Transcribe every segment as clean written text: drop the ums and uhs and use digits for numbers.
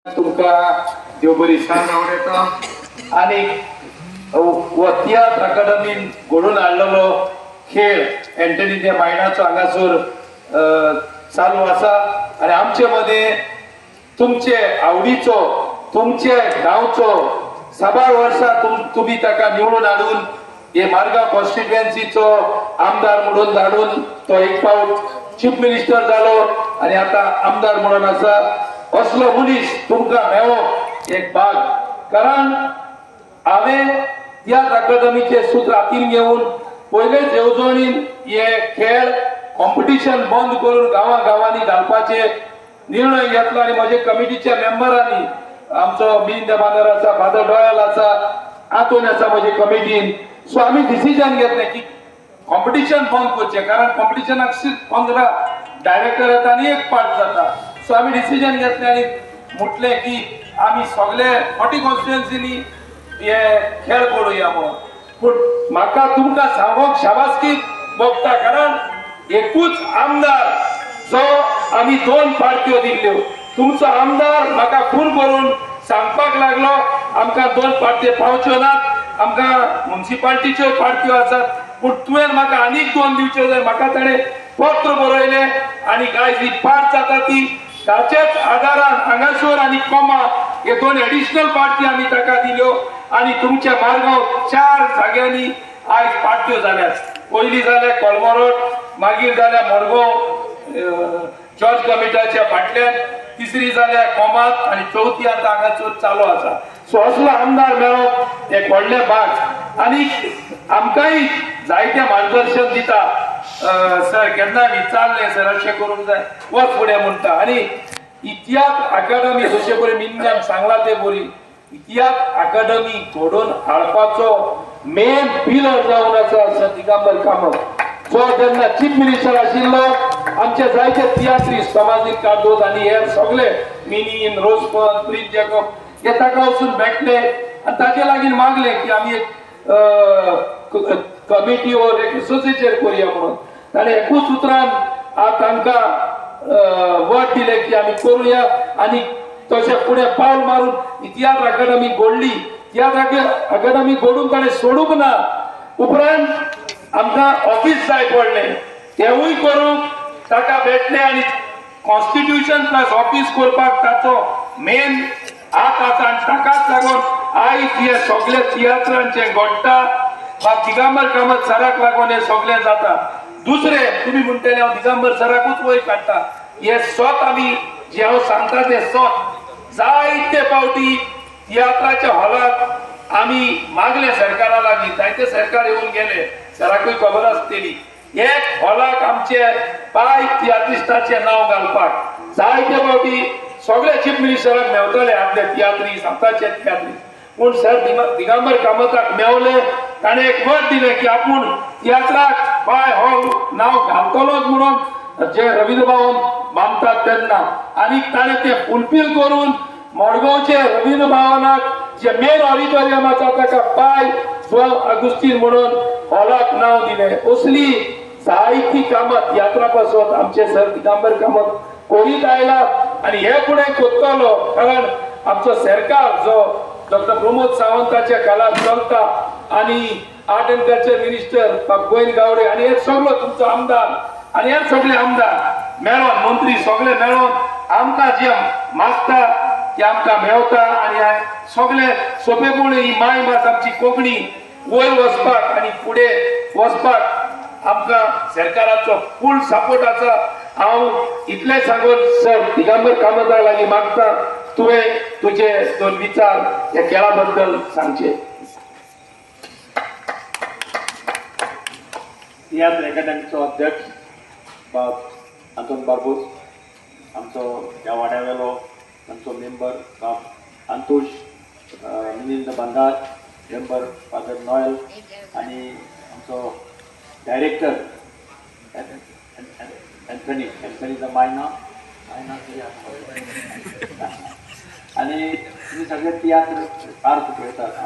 तुमका देव बरी सांग आवडता आणि तियात्र अकादमीन घडून हाडलेलो खेळ एंटनी त्या मायनाचो हांगासर चालू आसा आणि आमचे मध्ये तुमचे आवडीचो तुमचे गांवचो साबार वर्सां तुम्ही ताका निवडून हाडून हे मारगांव कॉन्स्टिट्युएन्सीचो आमदार म्हणून धाडून तो एक पावट चीफ मिनिस्टर जालो आणि आता आमदार म्हणून आसा असलो मनीस तुमका मेळो एक भाग कारण हांवें तियात्र अकादमीचे सूत्र हातीन घेवन पयलेच येवजणीन हे खेळ कॉम्पिटिशन बंद करून गांवांनी घालपाचे निर्णय घेतला आणि माझे कमिटीच्या मेंबरांनी आमचो मिलिंद बांदर आसा फादर डॉयल आसा आतून आसा माझे कमिटीन सो आम्ही डिसिजन घेतले की कॉम्पिटिशन बंद करचे कारण कॉम्पिटिशनाक 15 डायरेक्टर येता आणि एक पार्ट जाता सो आम्ही डिसिजन घेतले आणि म्हटले की आम्ही सगळे 40 कॉन्स्टिट्युएन्सीनी हे खेळ करूया म्हणून पण म्हाका तुमकां सांगोक शाबासकी भोगता कारण एकूच आमदार जो आम्ही 2 पार्ट्यो दिल्ल्यो तुमचो आमदार म्हाका फोन करून सांगपाक लागलो आमकां 2 पार्ट्यो पावच्यो नात आमकां म्युनिसिपालिटीच्यो पार्ट्यो आसात पण तुवें म्हाका आनीक 2 दिवच्यो जाय म्हाका ताणें पत्र बरयलें आणि गाय जी पार्ट जाता ती ताचेच आदारान हांगासर आणि कोमा हे 2 एडिशनल पार्टी आम्ही ताका दिल्यो आणि तुमच्या मारगांव 4 जाग्यांनी आयज पार्ट्यो जाल्यात पयली जाल्या कोलमोरोड मागीर जाल्या मडगांव जॉर्ज कमिटाच्या फाटल्यान तिसरी जाल्या कोमात आणि चौथी आता हांगासर चालू आसा सो असलो आमदार मेळप एक व्हडले भाग आणि आमकांय जायते मार्गदर्शन दिता सर केन्ना विचारले सर अशें करूंक जाय वच फुडें म्हणटा आणि इतिहास अकादमी जशें पळय मिंदान सांगला ते बरी इतिहास अकादमी घडोवन हाडपाचो मेन पिलर जावन आसा सर दिगंबर कामत जो जेन्ना चीफ मिनिस्टर आशिल्लो आमचे जायते तियात्री समाजीक कादोद आनी हे सगळे मिनीन रोजपंत प्रिन्स जॅकब हे ताका वचून भेटले आनी ताचे लागीं मागले की आमी एक कमिटी ओर एक सोसायटीचेर करूया म्हणून ताणें एकूच उतरान तांकां वट दिलें की आमी करूया आनी तशें फुडें पावल मारून इतिहास अकादमी घडली इतिहास अकादमी घडून ताणें सोडूंक ना उपरांत आमकां ऑफिस जाय पडलें तेवूय करूंक ताका भेटले आणि कॉन्स्टिट्युशन प्लस ऑफिस करपाक ताचो मेन हात आसा आनी ताकाच लागून आयज हे सगळे तियात्रांचे घडटा दिगंबर कामत सराक लागून हे सगळे जाता दुसरे तुम्ही म्हणटले हांव दिगंबर सराकूच वयर काडटा हे स्वत आमी जे हांव सांगता ते स्वत जायते पावटी तियात्राच्या हॉलाक आमी मागले सरकारा लागीं जायते सरकार येवन गेले सराकूय खबर आसतली एक हॉलाक आमचे पाय तियात्रिस्टाचे नाव घालपाक जायते फावटी सगळे चीफ मिनिस्टराक मेवतले आपले तियात्री साताचे तियात्री पूण सर दिगंबर कामताक मेवले ताणें एक वट दिलें की आपूण तियात्राक पाय हो नाव घालतलोच म्हणून जे रवींद्र भवन बांदतात तेन्ना आनी ताणें ते फुलफील करून मडगांवचे रवींद्र भवनाक जे मेन ऑडिटोरियम आसा ताका पाय 12 ऑगस्टीन म्हणून हॉलाक नाव दिलें असली जायती कामां तियात्रा पासून आमचे सर दिगंबर कामत करीत आयला आणि हे फुडें करतलो कारण आमचो सरकार जो डॉक्टर प्रमोद सावंताच्या काळात चलता आणि art and culture minister Govind Gaude आणि हे सगळो तुमचो आमदार आणि हे सगळे आमदार मेळोन मंत्री सगळे मेळोन आमकां जे मागता ते आमकां मेळटा आणि सगळे सोपेपण ही माय भास आमची कोंकणी वयर वचपाक आणि फुडें वचपाक आमकां सरकाराचो फूल सपोर्ट आसा हांव इतलें सांगून सर दिगंबर कामताक लागीं मागता तुवें तुजे 2 विचार ह्या खेळा बद्दल सांगचे तियात्र अकादमीचो अध्यक्ष बाब आंतोन बारबोस आमचो ह्या वाड्यावेलो आमचो मेंबर बाब अंतोष मिलिंद बांदार मेंबर फादर नॉयल आणि आमचो डायरेक्टर एंथनी द मायना आणि तुम्ही सगळे तियात्र सारको पळयतात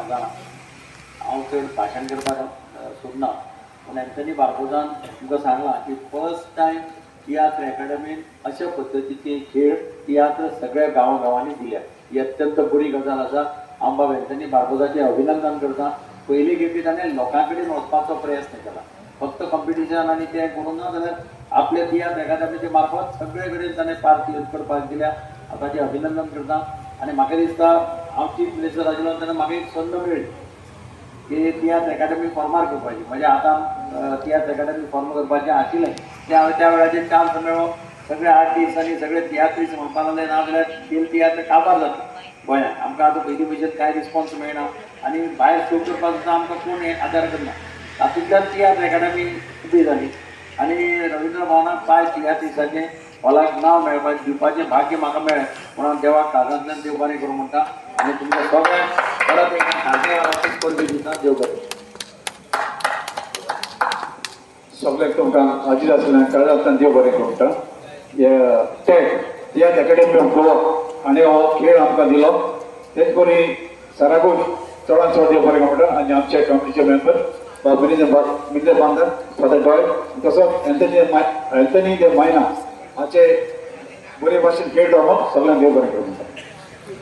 हांव चड भाशण करपाक सोदना पूण एंथनी बारबोसान तुमकां सांगलां की फर्स्ट टायम तियात्र अकादमीन अशा पद्दतीचे खेळ तियात्र सगळ्या गांवांनी दिल्यात ही अत्यंत बरी गजाल आसा. हांव बाब एंथनी बार्बोसाचें अभिनंदन करता. पयली खेपे ताणें लोकां कडेन वचपाचो प्रयत्न केला. फक्त कॉम्पिटिशन आनी तें करून ना जाल्यार आपले तियात्र एकाडेमीचे मार्फत सगळे कडेन ताणें पार्टिसिपेट करपाक दिल्या. हांव ताचें अभिनंदन करता. आनी म्हाका दिसता हांव चीफ मिनिस्टर आशिल्लो तेन्ना म्हाका एक संद मेळ्ळी की तियात्र एकाडेमी फॉर्मार करपाची. म्हणजे आतां तियात्र एकाडेमी फॉर्म करपाचें आशिल्लें त्या वेळाचेर चान्स मेळ्ळो. सगळे आर्टिस्ट आनी सगळे तियात्रीस्ट म्हणपाक लागले ना जाल्यार खेल तियात्र काबार जाता गोंयांत. आमकां आतां पयलीं भशेन कांय रिस्पॉन्स मेळना आनी भायर शो करपाक सुद्दां आमकां कोण हें आदार करना. तातूंतल्यान तियात्र एकाडेमी उबी जाली आनी रविंद्र भवनाक पांय तियात्रिस्टाचें हॉलाक नांव मेळपाचें दिवपाचें भाग्य म्हाका मेळ्ळें. म्हणून देवाक काळजांतल्यान देव बरें करूं म्हणटा. आनी तुमकां सगळ्यांक परत एक खाजें ऑफीस करून दिता. देव बरें. सगळ्यांक तुमकां हाजीर आशिल्ल्यान काळजांतल्यान देव बरें करूं म्हणटा. ते तियात्र एकाडेमी ऑफ गोवा हाणें हो खेळ आमकां दिलो. तेच बरी सराकूय चडांत चड देव बरें करूं म्हणटा. आनी आमचे कमिटीचे मेंबर मिलिंद बांदर फादर डॉय तसोच एंथनी दे मायना हाचे बरे भाशेन खेळ जावप सगळ्यांक देव बरें करूं म्हणटा.